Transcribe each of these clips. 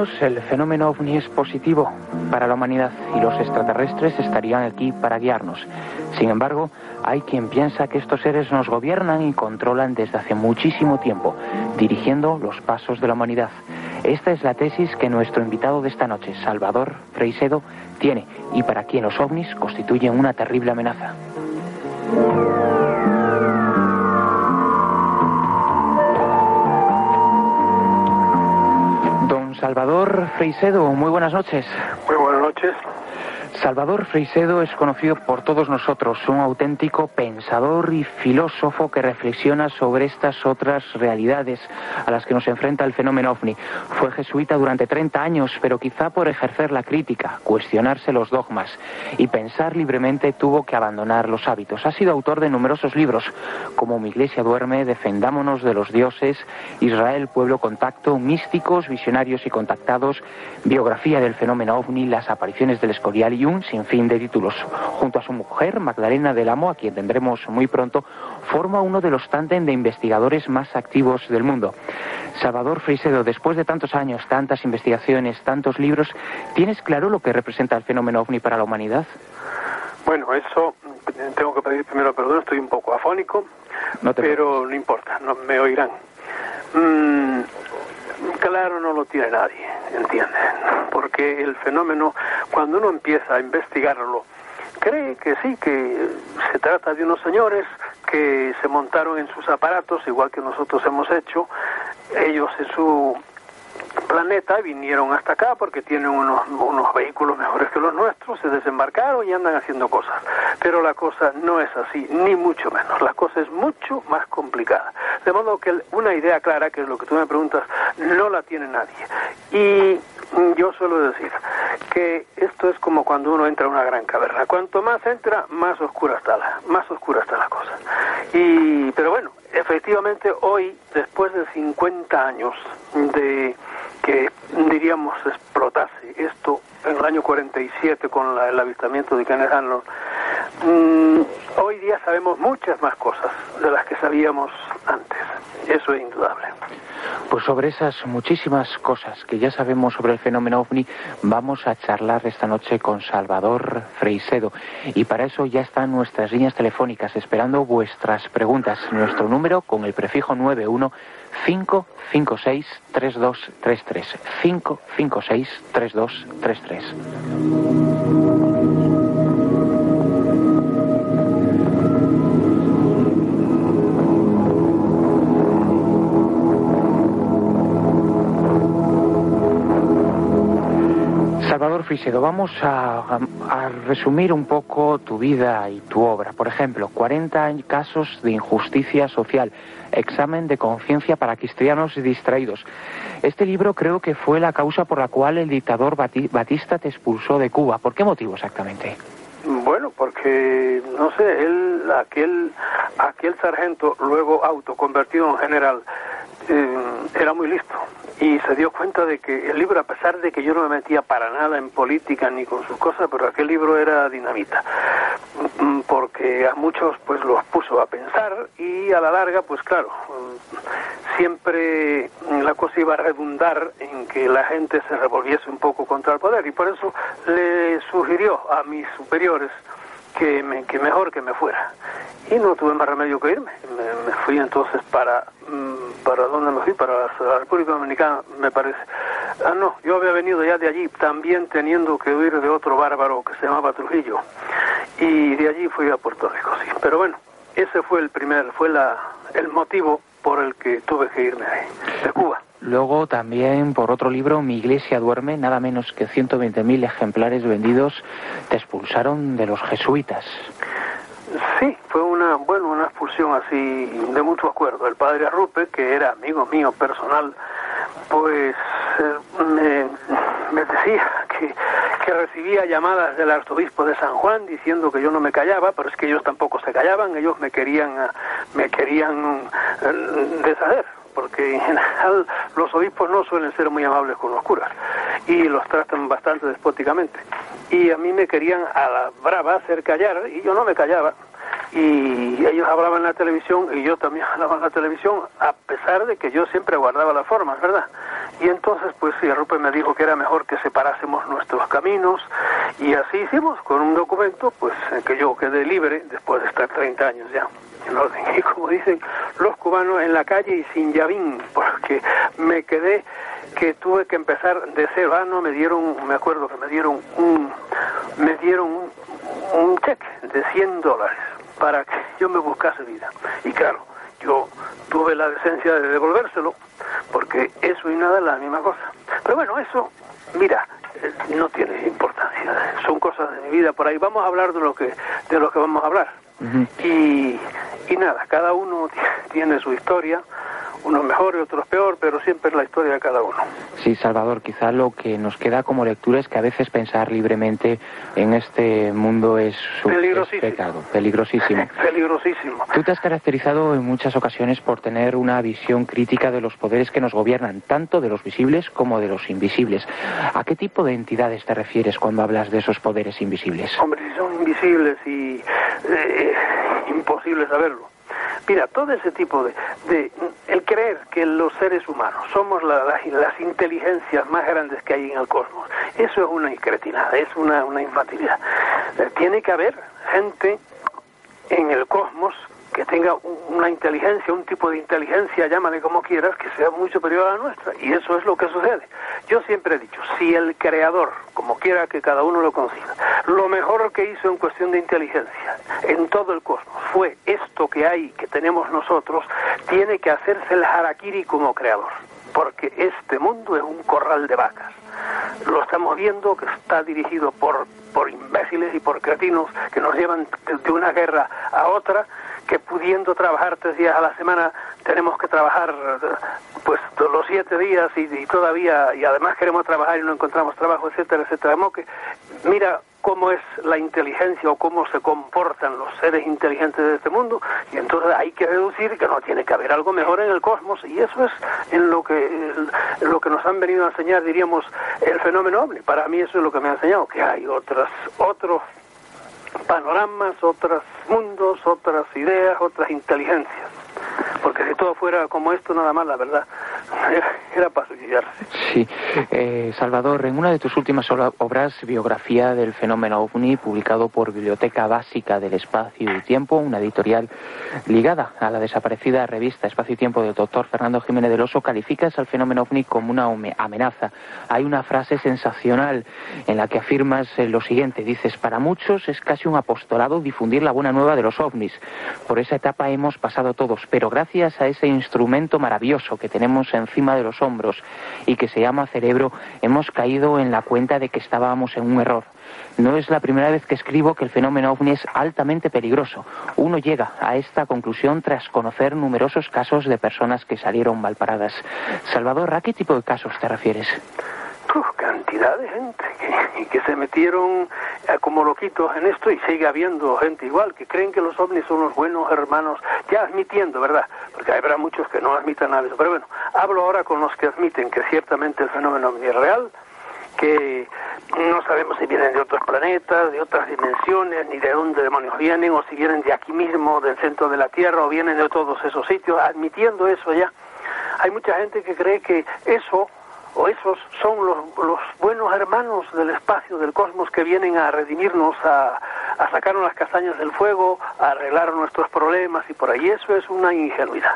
algunos el fenómeno ovni es positivo para la humanidad y los extraterrestres estarían aquí para guiarnos. Sin embargo, hay quien piensa que estos seres nos gobiernan y controlan desde hace muchísimo tiempo, dirigiendo los pasos de la humanidad. Esta es la tesis que nuestro invitado de esta noche, Salvador Freixedo, tiene y para quien los ovnis constituyen una terrible amenaza. Don Salvador Freixedo, muy buenas noches. Muy buenas noches. Salvador Freixedo es conocido por todos nosotros, un auténtico pensador y filósofo que reflexiona sobre estas otras realidades a las que nos enfrenta el fenómeno ovni. Fue jesuita durante 30 años, pero quizá por ejercer la crítica, cuestionarse los dogmas y pensar libremente tuvo que abandonar los hábitos. Ha sido autor de numerosos libros, como Mi Iglesia duerme, Defendámonos de los dioses, Israel, pueblo contacto, Místicos, visionarios y contactados, Biografía del fenómeno ovni, Las apariciones del Escorial y un sinfín de títulos. Junto a su mujer, Magdalena del Amo, a quien tendremos muy pronto, forma uno de los tándem de investigadores más activos del mundo. Salvador Freixedo, después de tantos años, tantas investigaciones, tantos libros, ¿tienes claro lo que representa el fenómeno ovni para la humanidad? Bueno, eso tengo que pedir primero perdón, estoy un poco afónico, pero no importa, no me oirán. Claro, no lo tiene nadie, ¿entiendes? Porque el fenómeno, cuando uno empieza a investigarlo, cree que sí, que se trata de unos señores que se montaron en sus aparatos, igual que nosotros hemos hecho, ellos en su planeta vinieron hasta acá porque tienen unos vehículos mejores que los nuestros, se desembarcaron y andan haciendo cosas. Pero la cosa no es así, ni mucho menos. La cosa es mucho más complicada. De modo que una idea clara, que es lo que tú me preguntas, no la tiene nadie. Y yo suelo decir que esto es como cuando uno entra a una gran caverna. Cuanto más entra, más oscura está la cosa. Pero bueno, efectivamente hoy, después de 50 años de que diríamos explotase esto en el año 47 con el avistamiento de Kenneth Arnold, hoy día sabemos muchas más cosas de las que sabíamos antes. Eso es indudable. Pues sobre esas muchísimas cosas que ya sabemos sobre el fenómeno ovni, vamos a charlar esta noche con Salvador Freixedo. Y para eso ya están nuestras líneas telefónicas esperando vuestras preguntas. Nuestro número con el prefijo 91 556 3233. 556 3233. Salvador Freixedo, vamos a resumir un poco tu vida y tu obra. Por ejemplo, 40 casos de injusticia social, examen de conciencia para cristianos distraídos. Este libro creo que fue la causa por la cual el dictador Batista te expulsó de Cuba. ¿Por qué motivo exactamente? Bueno, porque, no sé, aquel sargento, luego autoconvertido en general, era muy listo y se dio cuenta de que el libro, a pesar de que yo no me metía para nada en política ni con sus cosas, pero aquel libro era dinamita, porque a muchos pues los puso a pensar y a la larga pues claro, siempre la cosa iba a redundar en que la gente se revolviese un poco contra el poder, y por eso le sugirió a mis superiores que mejor que me fuera, y no tuve más remedio que irme. Me fui entonces para ¿dónde me fui? Para la República Dominicana, me parece. No, yo había venido ya de allí, también teniendo que huir de otro bárbaro que se llamaba Trujillo, y de allí fui a Puerto Rico, sí. Pero bueno, ese fue el motivo por el que tuve que irme de Cuba. Luego también, por otro libro, Mi Iglesia duerme, nada menos que 120.000 ejemplares vendidos, te expulsaron de los jesuitas. Sí, fue una expulsión así de mutuo acuerdo. El padre Arrupe, que era amigo mío personal, pues me decía que recibía llamadas del arzobispo de San Juan diciendo que yo no me callaba, pero es que ellos tampoco se callaban, ellos me querían deshacer, porque en general los obispos no suelen ser muy amables con los curas y los tratan bastante despóticamente, y a mí me querían a la brava hacer callar y yo no me callaba, y ellos hablaban en la televisión y yo también hablaba en la televisión, a pesar de que yo siempre guardaba las formas, ¿verdad? Y entonces, pues sí, Rupert me dijo que era mejor que separásemos nuestros caminos, y así hicimos, con un documento, pues, en que yo quedé libre después de estar 30 años ya en orden. Y como dicen los cubanos, en la calle y sin llavín, porque me quedé, que tuve que empezar de cero. Me acuerdo que me dieron un cheque de $100 para que yo me buscase vida. Y claro, yo tuve la decencia de devolvérselo, porque eso y nada es la misma cosa. Pero bueno, eso, mira, no tiene importancia. Son cosas de mi vida por ahí. Vamos a hablar de lo que vamos a hablar. Uh-huh. Y nada, cada uno tiene su historia, unos mejor y otros peor, pero siempre es la historia de cada uno. Sí, Salvador, quizá lo que nos queda como lectura es que a veces pensar libremente en este mundo es pecado, peligrosísimo. Peligrosísimo. Tú te has caracterizado en muchas ocasiones por tener una visión crítica de los poderes que nos gobiernan, tanto de los visibles como de los invisibles. ¿A qué tipo de entidades te refieres cuando hablas de esos poderes invisibles? Hombre, si son invisibles y imposible saberlo. Mira, todo ese tipo de el creer que los seres humanos somos las inteligencias más grandes que hay en el cosmos, eso es una incretinada, es una infantilidad. Tiene que haber gente en el cosmos que tenga una inteligencia, un tipo de inteligencia, llámale como quieras, que sea muy superior a la nuestra, y eso es lo que sucede. Yo siempre he dicho, si el creador, como quiera que cada uno lo conciba, lo mejor que hizo en cuestión de inteligencia en todo el cosmos fue esto que hay, que tenemos nosotros, tiene que hacerse el harakiri como creador, porque este mundo es un corral de vacas. Lo estamos viendo, que está dirigido por imbéciles y por cretinos que nos llevan de una guerra a otra, que pudiendo trabajar 3 días a la semana tenemos que trabajar pues los 7 días y todavía, y además queremos trabajar y no encontramos trabajo, etcétera, etcétera. Mira cómo es la inteligencia o cómo se comportan los seres inteligentes de este mundo, y entonces hay que deducir que no tiene que haber algo mejor en el cosmos, y eso es en lo que nos han venido a enseñar, diríamos, el fenómeno ovni. Para mí eso es lo que me ha enseñado, que hay otros panoramas, otros mundos, otras ideas, otras inteligencias. Porque si todo fuera como esto, nada más, la verdad, era para suicidarse. Sí. Salvador, en una de tus últimas obras, Biografía del fenómeno OVNI, publicado por Biblioteca Básica del Espacio y Tiempo, una editorial ligada a la desaparecida revista Espacio y Tiempo del doctor Fernando Jiménez del Oso, calificas al fenómeno OVNI como una amenaza. Hay una frase sensacional en la que afirmas lo siguiente, dices: para muchos es casi un apostolado difundir la buena nueva de los OVNIs. Por esa etapa hemos pasado todos, pero gracias a ese instrumento maravilloso que tenemos encima de los hombros y que se llama cerebro, hemos caído en la cuenta de que estábamos en un error. No es la primera vez que escribo que el fenómeno OVNI es altamente peligroso. Uno llega a esta conclusión tras conocer numerosos casos de personas que salieron malparadas. Salvador, ¿a qué tipo de casos te refieres? Cantidad de gente que se metieron como loquitos en esto, y sigue habiendo gente igual que creen que los ovnis son los buenos hermanos, ya admitiendo, ¿verdad? Porque habrá muchos que no admitan nada de eso, pero bueno, hablo ahora con los que admiten que ciertamente el fenómeno ovni es real, que no sabemos si vienen de otros planetas, de otras dimensiones, ni de dónde demonios vienen, o si vienen de aquí mismo, del centro de la Tierra, o vienen de todos esos sitios. Admitiendo eso ya, hay mucha gente que cree que eso o esos son los buenos hermanos del espacio, del cosmos, que vienen a redimirnos, a sacarnos las castañas del fuego, a arreglar nuestros problemas y por ahí. Eso es una ingenuidad.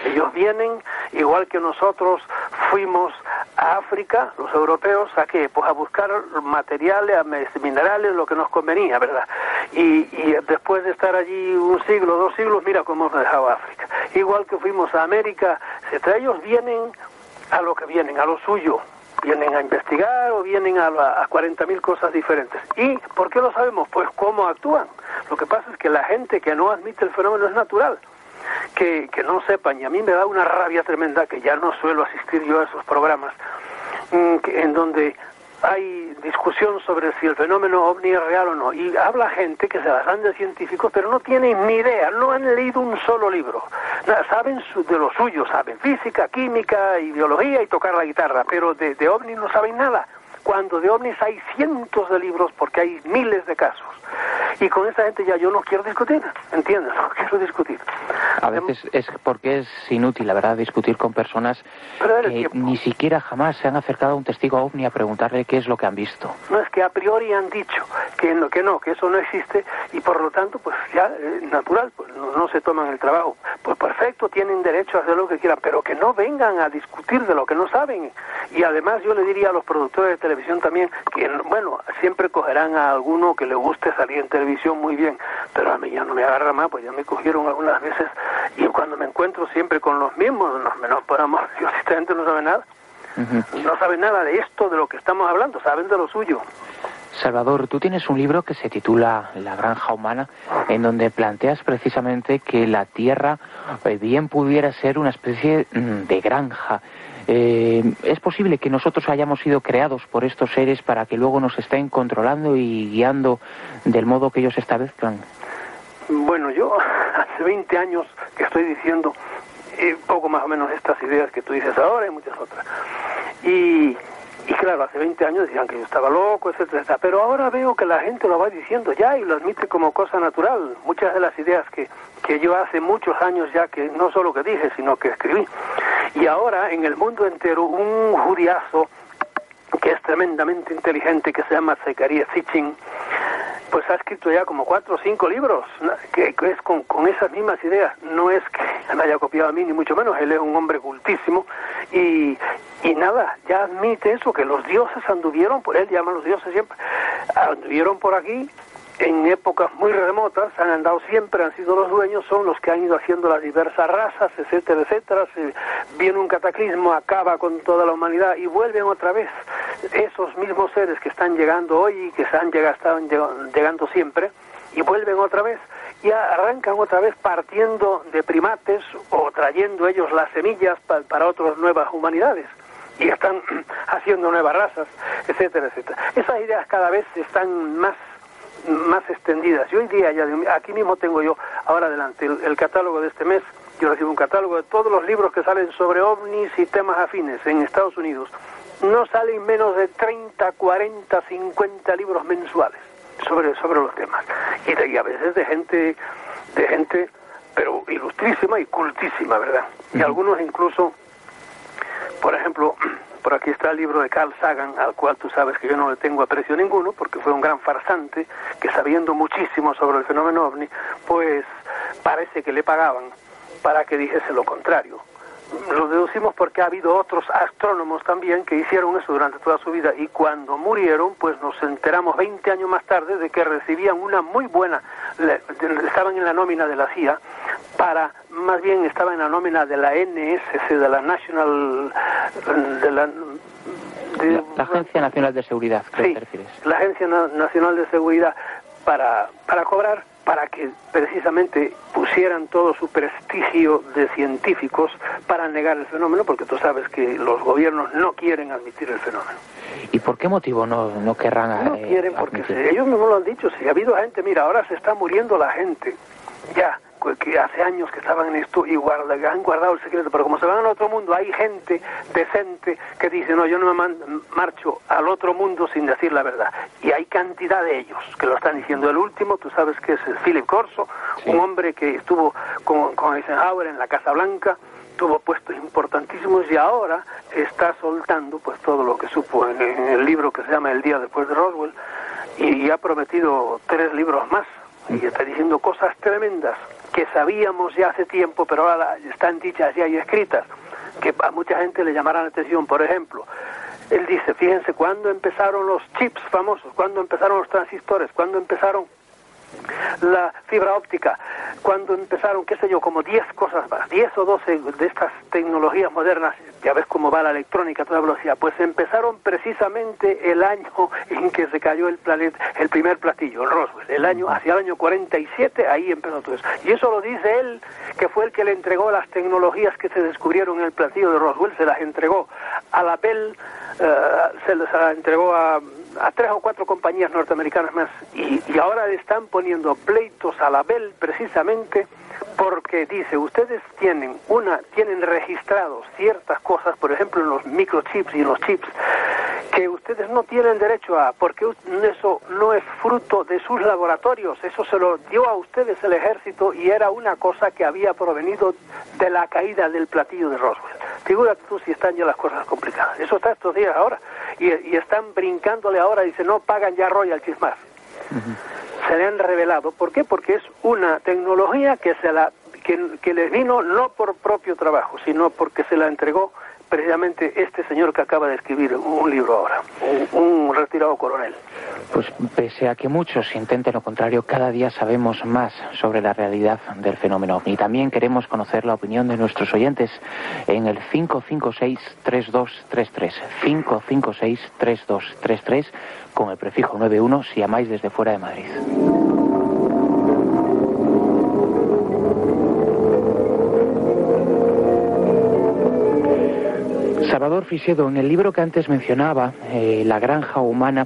Ellos vienen, igual que nosotros fuimos a África, los europeos, ¿a qué? Pues a buscar materiales, minerales, lo que nos convenía, ¿verdad? Y después de estar allí 1 siglo, 2 siglos, mira cómo hemos dejado África. Igual que fuimos a América, ellos vienen a lo que vienen, a lo suyo, vienen a investigar o vienen a 40.000 cosas diferentes. ¿Y por qué lo sabemos? Pues cómo actúan. Lo que pasa es que la gente que no admite el fenómeno es natural que no sepan, y a mí me da una rabia tremenda, que ya no suelo asistir yo a esos programas en donde hay discusión sobre si el fenómeno ovni es real o no, y habla gente que se las dan de científicos, pero no tienen ni idea, no han leído un solo libro. Saben de lo suyo, saben física, química y biología y tocar la guitarra, pero de ovni no saben nada, cuando de ovnis hay cientos de libros, porque hay miles de casos. Y con esa gente ya yo no quiero discutir, ¿entiendes? No quiero discutir. A veces es porque es inútil, la verdad, discutir con personas que ni siquiera jamás se han acercado a un testigo ovni a preguntarle qué es lo que han visto. No, es que a priori han dicho que eso no existe, y por lo tanto, pues ya, natural, pues no se toman el trabajo. Pues perfecto, tienen derecho a hacer lo que quieran, pero que no vengan a discutir de lo que no saben. Y además yo le diría a los productores de televisión también que, bueno, siempre cogerán a alguno que le guste salir en televisión muy bien, pero a mí ya no me agarra más, pues ya me cogieron algunas veces, y cuando me encuentro siempre con los mismos, no, por amor, Dios, esta gente no sabe nada. No saben nada de esto, de lo que estamos hablando, saben de lo suyo. Salvador, tú tienes un libro que se titula La granja humana, en donde planteas precisamente que la Tierra bien pudiera ser una especie de granja. ¿Es posible que nosotros hayamos sido creados por estos seres para que luego nos estén controlando y guiando del modo que ellos establezcan? Bueno, yo hace 20 años que estoy diciendo poco más o menos estas ideas que tú dices ahora y muchas otras. Y claro, hace 20 años decían que yo estaba loco, etcétera, etcétera, pero ahora veo que la gente lo va diciendo ya y lo admite como cosa natural. Muchas de las ideas que yo hace muchos años ya, que no solo que dije, sino que escribí. Y ahora en el mundo entero un judiazo que es tremendamente inteligente, que se llama Zecarías Sitchin, pues ha escrito ya como 4 o 5 libros, que es con esas mismas ideas. No es que me haya copiado a mí, ni mucho menos, él es un hombre cultísimo, y nada, ya admite eso, que los dioses anduvieron, por él llaman los dioses siempre, anduvieron por aquí, en épocas muy remotas, han andado siempre, han sido los dueños, son los que han ido haciendo las diversas razas, etcétera, etcétera. Viene un cataclismo, acaba con toda la humanidad y vuelven otra vez esos mismos seres que están llegando hoy y que estaban llegando siempre, y vuelven otra vez y arrancan otra vez partiendo de primates o trayendo ellos las semillas para otras nuevas humanidades. Y están haciendo nuevas razas, etcétera, etcétera. Esas ideas cada vez están más extendidas. Y hoy día, ya aquí mismo tengo yo, ahora delante, el catálogo de este mes. Yo recibo un catálogo de todos los libros que salen sobre ovnis y temas afines en Estados Unidos. No salen menos de 30, 40, 50 libros mensuales sobre los temas. Y a veces de gente, pero ilustrísima y cultísima, ¿verdad? Y algunos incluso, por ejemplo, por aquí está el libro de Carl Sagan, al cual tú sabes que yo no le tengo aprecio ninguno, porque fue un gran farsante, que sabiendo muchísimo sobre el fenómeno ovni, pues parece que le pagaban para que dijese lo contrario. Lo deducimos porque ha habido otros astrónomos también que hicieron eso durante toda su vida, y cuando murieron, pues nos enteramos 20 años más tarde de que recibían una muy buena, estaban en la nómina de la CIA, más bien estaba en la nómina de la NSC, de la National, la Agencia Nacional de Seguridad, creo que te refieres. La Agencia Nacional de Seguridad, para cobrar, para que precisamente pusieran todo su prestigio de científicos para negar el fenómeno, porque tú sabes que los gobiernos no quieren admitir el fenómeno. ¿Y por qué motivo no querrán No quieren, porque ellos mismos lo han dicho. Si ha habido gente, mira, ahora se está muriendo la gente, ya, que hace años que estaban en esto y han guardado el secreto, pero como se van al otro mundo, hay gente decente que dice, no, yo no me marcho al otro mundo sin decir la verdad. Y hay cantidad de ellos que lo están diciendo. El último, tú sabes que es Philip Corso, sí, un hombre que estuvo con Eisenhower en la Casa Blanca, tuvo puestos importantísimos, y ahora está soltando pues todo lo que supo en el libro que se llama El día después de Roswell, y ha prometido 3 libros más, y está diciendo cosas tremendas que sabíamos ya hace tiempo, pero ahora están dichas ya y escritas, que a mucha gente le llamarán la atención. Por ejemplo, él dice, fíjense, cuando empezaron los chips famosos, cuando empezaron los transistores, cuando empezaron la fibra óptica, cuando empezaron, qué sé yo, como 10 cosas más, 10 o 12 de estas tecnologías modernas, ya ves cómo va la electrónica a toda velocidad, pues empezaron precisamente el año en que se cayó el primer platillo, el Roswell, hacia el año 47, ahí empezó todo eso. Y eso lo dice él, que fue el que le entregó las tecnologías que se descubrieron en el platillo de Roswell, se las entregó a la Bell, se las entregó a 3 o 4 compañías norteamericanas más, y ahora le están poniendo pleitos a la Bell precisamente porque dice, ustedes tienen registrados ciertas cosas, por ejemplo en los microchips y en los chips, que ustedes no tienen derecho a, porque eso no es fruto de sus laboratorios, eso se lo dio a ustedes el ejército y era una cosa que había provenido de la caída del platillo de Roswell. Figúrate tú si están ya las cosas complicadas. Eso está estos días ahora y están brincándole ahora, dicen no pagan ya royalties más. Se le han revelado. ¿Por qué? Porque es una tecnología que les vino no por propio trabajo, sino porque se la entregó precisamente este señor que acaba de escribir un libro ahora, un retirado coronel. Pues pese a que muchos intenten lo contrario, cada día sabemos más sobre la realidad del fenómeno OVNI. También queremos conocer la opinión de nuestros oyentes en el 556-3233, 556-3233, con el prefijo 91 si llamáis desde fuera de Madrid. Salvador Freixedo, en el libro que antes mencionaba, La granja humana,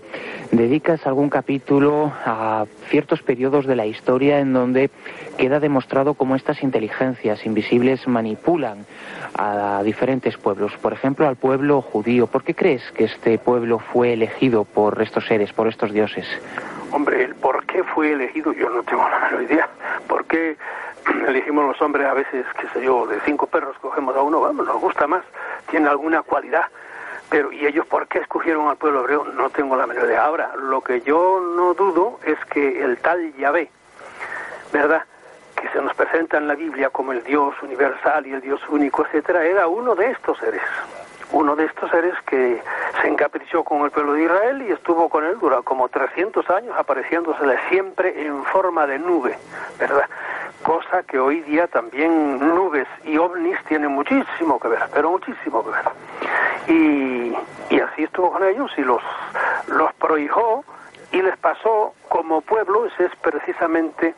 dedicas algún capítulo a ciertos periodos de la historia en donde queda demostrado cómo estas inteligencias invisibles manipulan a diferentes pueblos. Por ejemplo, al pueblo judío. ¿Por qué crees que este pueblo fue elegido por estos seres, por estos dioses? Hombre, el por qué fue elegido yo no tengo la menor idea. ¿Por qué elegimos los hombres a veces, qué sé yo, de 5 perros cogemos a uno? Vamos, nos gusta más, tiene alguna cualidad. Pero, ¿y ellos por qué escogieron al pueblo hebreo? No tengo la menor idea. Ahora, lo que yo no dudo es que el tal Yahvé, ¿verdad?, que se nos presenta en la Biblia como el Dios universal y el Dios único, etcétera, era uno de estos seres. Uno de estos seres que se encaprichó con el pueblo de Israel y estuvo con él durante como 300 años, apareciéndosele siempre en forma de nube, ¿verdad? Cosa que hoy día también nubes y ovnis tienen muchísimo que ver, pero muchísimo que ver. Y así estuvo con ellos y los prohijó y les pasó como pueblo. Esa es precisamente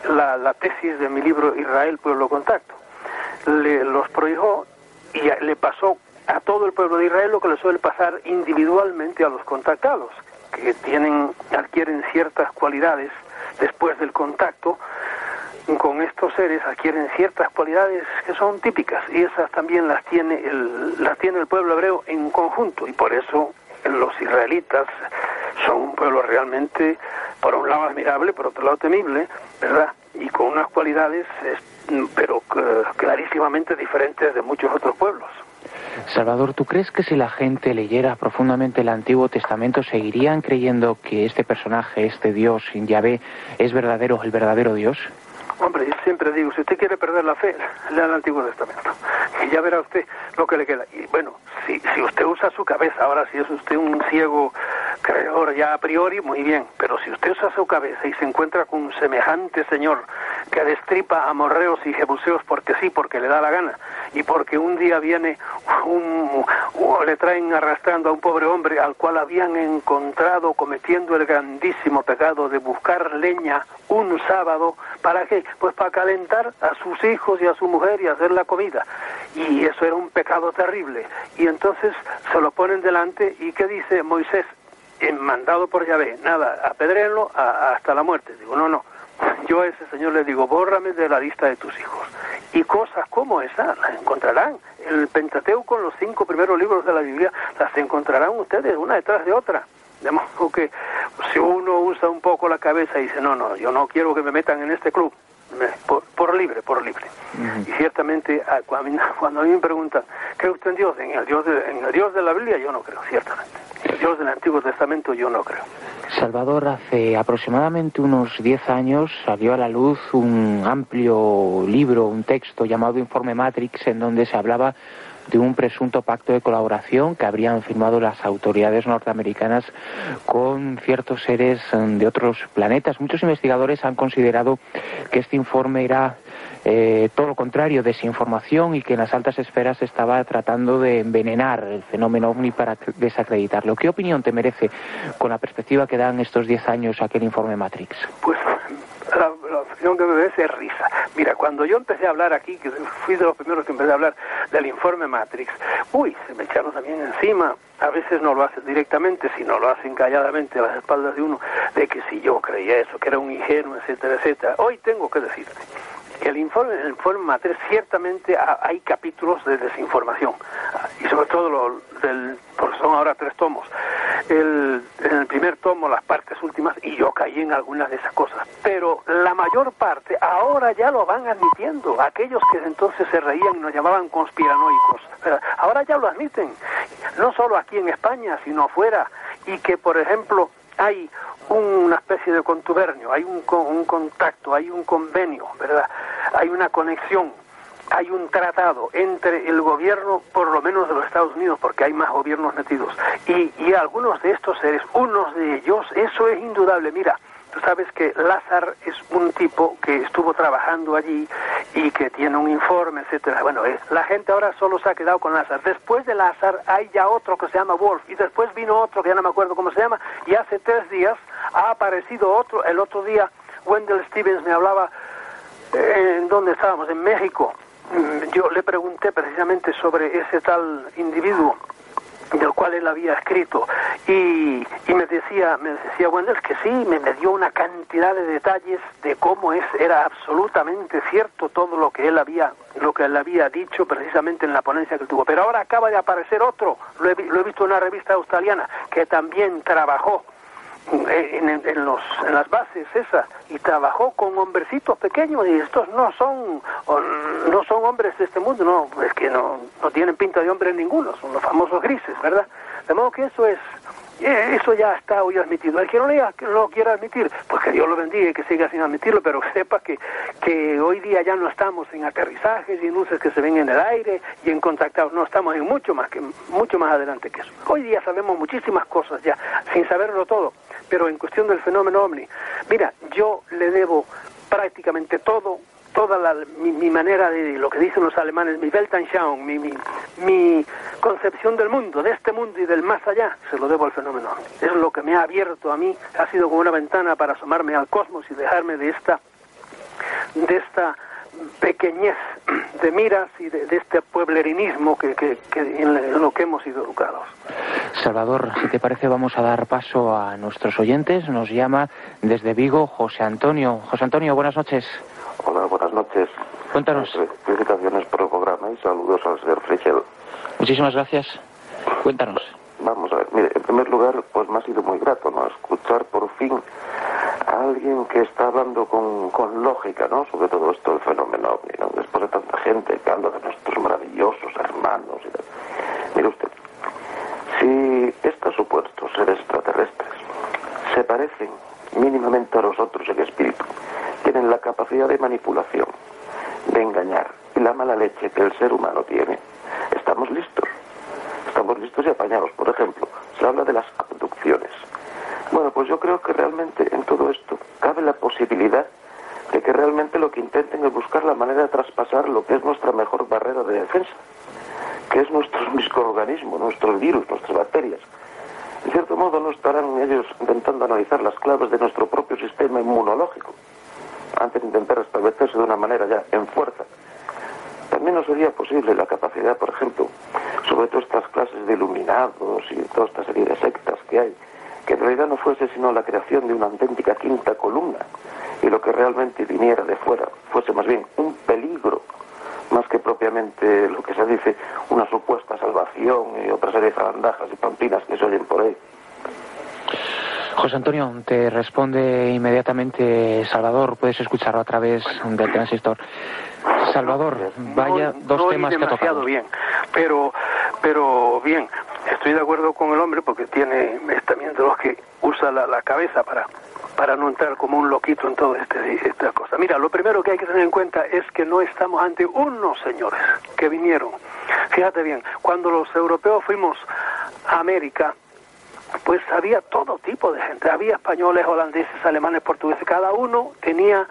la tesis de mi libro Israel, Pueblo Contacto. Los prohijó y le pasó a todo el pueblo de Israel lo que le suele pasar individualmente a los contactados, que adquieren ciertas cualidades después del contacto con estos seres, adquieren ciertas cualidades que son típicas, y esas también las tiene el pueblo hebreo en conjunto, y por eso los israelitas son un pueblo realmente, por un lado admirable, por otro lado temible, ¿verdad?, y con unas cualidades pero clarísimamente diferentes de muchos otros pueblos. Salvador, ¿tú crees que si la gente leyera profundamente el Antiguo Testamento seguirían creyendo que este personaje, este Dios, Yahvé, es el verdadero Dios? Hombre, yo siempre digo, si usted quiere perder la fe, lea el Antiguo Testamento y ya verá usted lo que le queda. Y bueno, si usted usa su cabeza, ahora si es usted un ciego creedor ya a priori, muy bien, pero si usted usa su cabeza y se encuentra con un semejante señor que destripa a amorreos y jebuseos porque sí, porque le da la gana, y porque un día viene le traen arrastrando a un pobre hombre al cual habían encontrado cometiendo el grandísimo pecado de buscar leña un sábado, ¿para qué? Pues para calentar a sus hijos y a su mujer y hacer la comida, y eso era un pecado terrible, y entonces se lo ponen delante, y ¿qué dice Moisés? Mandado por Yahvé, nada, apedréenlo hasta la muerte. Digo, no, yo a ese señor le digo, bórrame de la lista de tus hijos. Y cosas como esa las encontrarán. El Pentateuco, con los 5 primeros libros de la Biblia, las encontrarán ustedes una detrás de otra. De modo que si uno usa un poco la cabeza y dice, no, yo no quiero que me metan en este club, por libre. Y ciertamente, cuando a mí me preguntan, ¿cree usted en Dios? En el Dios de la Biblia yo no creo, ciertamente. En el Dios del Antiguo Testamento yo no creo. Salvador, hace aproximadamente unos 10 años salió a la luz un amplio libro, un texto llamado Informe Matrix, en donde se hablaba de un presunto pacto de colaboración que habrían firmado las autoridades norteamericanas con ciertos seres de otros planetas. Muchos investigadores han considerado que este informe era todo lo contrario, desinformación, y que en las altas esferas se estaba tratando de envenenar el fenómeno OVNI para desacreditarlo. ¿Qué opinión te merece, con la perspectiva que dan estos 10 años, aquel informe Matrix? Pues la opinión que me merece es risa. Mira, cuando yo empecé a hablar aquí, que fui de los primeros que empecé a hablar del informe Matrix, se me echaron también encima. A veces no lo hacen directamente, sino lo hacen calladamente a las espaldas de uno, de que si yo creía eso, que era un ingenuo, etcétera, etcétera. Hoy tengo que decirte que el informe Matrix, ciertamente hay capítulos de desinformación. y sobre todo porque son ahora 3 tomos, en el primer tomo, las partes últimas, y yo caí en algunas de esas cosas, pero la mayor parte ahora ya lo van admitiendo. Aquellos que entonces se reían y nos llamaban conspiranoicos, ahora ya lo admiten, no solo aquí en España, sino afuera, y que, por ejemplo, hay una especie de contubernio, hay un contacto, hay un convenio, ¿verdad? Hay una conexión, hay un tratado entre el gobierno, por lo menos de los Estados Unidos, porque hay más gobiernos metidos, y algunos de estos seres, unos de ellos, eso es indudable. Mira, tú sabes que Lázaro es un tipo que estuvo trabajando allí y que tiene un informe, etcétera. Bueno, la gente ahora solo se ha quedado con Lázaro. Después de Lázaro hay ya otro que se llama Wolf, y después vino otro que ya no me acuerdo cómo se llama, y hace 3 días ha aparecido otro. El otro día Wendell Stevens me hablaba, ¿en dónde estábamos? En México. Yo le pregunté precisamente sobre ese tal individuo del cual él había escrito, y me decía Wendell que sí, me dio una cantidad de detalles de cómo era absolutamente cierto todo lo que él había dicho precisamente en la ponencia que tuvo. Pero ahora acaba de aparecer otro, lo he visto en una revista australiana, que también trabajó en las bases esas, y trabajó con hombrecitos pequeños, y estos no son hombres de este mundo, no, es que no tienen pinta de hombres ninguno, son los famosos grises, ¿verdad? De modo que eso ya está hoy admitido. El que no lo quiera admitir, pues que Dios lo bendiga y que siga sin admitirlo, pero sepa que hoy día ya no estamos en aterrizajes y en luces que se ven en el aire y en contactados, no, estamos en mucho más adelante que eso. Hoy día sabemos muchísimas cosas ya, sin saberlo todo, pero en cuestión del fenómeno ovni, mira, yo le debo prácticamente toda mi manera de lo que dicen los alemanes, mi Weltanschauung, mi concepción del mundo, de este mundo y del más allá, se lo debo al fenómeno ovni. Es lo que me ha abierto a mí, ha sido como una ventana para asomarme al cosmos y dejarme de esta pequeñez de miras y de este pueblerinismo en lo que hemos sido educados. Salvador, si te parece, vamos a dar paso a nuestros oyentes. Nos llama desde Vigo José Antonio. José Antonio, buenas noches. Hola, buenas noches. Cuéntanos. Felicitaciones por el programa y saludos al señor Freixedo. Muchísimas gracias. Cuéntanos. Vamos a ver, mire, en primer lugar, pues me ha sido muy grato, ¿no?, escuchar por fin a alguien que está hablando con lógica, ¿no?, sobre todo esto del fenómeno ovni, ¿no?, después de tanta gente que habla de nuestros maravillosos hermanos y tal. Mire usted, si estos supuestos seres extraterrestres se parecen mínimamente a nosotros en espíritu, tienen la capacidad de manipulación, de engañar y la mala leche que el ser humano tiene, estamos listos y apañados. Por ejemplo, se habla de las abducciones. Bueno, pues yo creo que realmente en todo esto cabe la posibilidad de que realmente lo que intenten es buscar la manera de traspasar lo que es nuestra mejor barrera de defensa, que es nuestro microorganismo, nuestros virus, nuestras bacterias. En cierto modo no estarán ellos intentando analizar las claves de nuestro propio sistema inmunológico antes de intentar establecerse de una manera ya en fuerza. También nos sería posible la capacidad, por ejemplo, sobre todo estas clases de iluminados y toda esta serie de sectas que hay, que en realidad no fuese sino la creación de una auténtica quinta columna, y lo que realmente viniera de fuera fuese más bien un peligro, más que propiamente lo que se dice una supuesta salvación y otra serie de zarandajas y pampinas que se oyen por ahí. José Antonio, te responde inmediatamente Salvador. Puedes escucharlo a través del transistor. Salvador, vaya dos temas que ha tocado. Bien, pero bien, estoy de acuerdo con el hombre porque es también de los que usa la cabeza para no entrar como un loquito en toda esta cosa. Mira, lo primero que hay que tener en cuenta es que no estamos ante unos señores que vinieron. Fíjate bien, cuando los europeos fuimos a América, pues había todo tipo de gente, había españoles, holandeses, alemanes, portugueses, cada uno tenía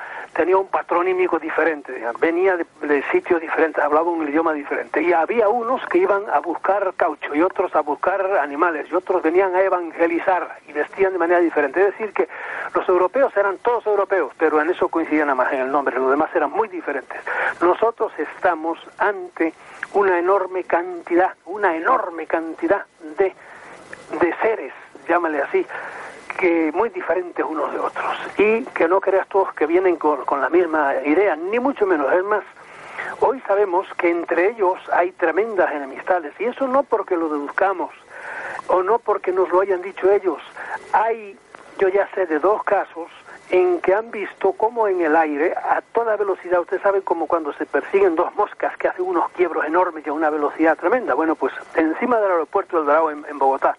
un patronímico diferente, digamos. Venía de sitios diferentes, hablaba un idioma diferente, y había unos que iban a buscar caucho, y otros a buscar animales, y otros venían a evangelizar, y vestían de manera diferente. Es decir, que los europeos eran todos europeos, pero en eso coincidían nada más en el nombre, los demás eran muy diferentes. Nosotros estamos ante una enorme cantidad de seres, llámale así, que muy diferentes unos de otros, y que no creas todos que vienen con la misma idea, ni mucho menos. Es más, hoy sabemos que entre ellos hay tremendas enemistades, y eso no porque lo deduzcamos, o no porque nos lo hayan dicho ellos. Yo ya sé de 2 casos en que han visto cómo en el aire, a toda velocidad, usted sabe como cuando se persiguen 2 moscas que hacen unos quiebros enormes y a una velocidad tremenda. Bueno, pues encima del aeropuerto del Dorado en Bogotá,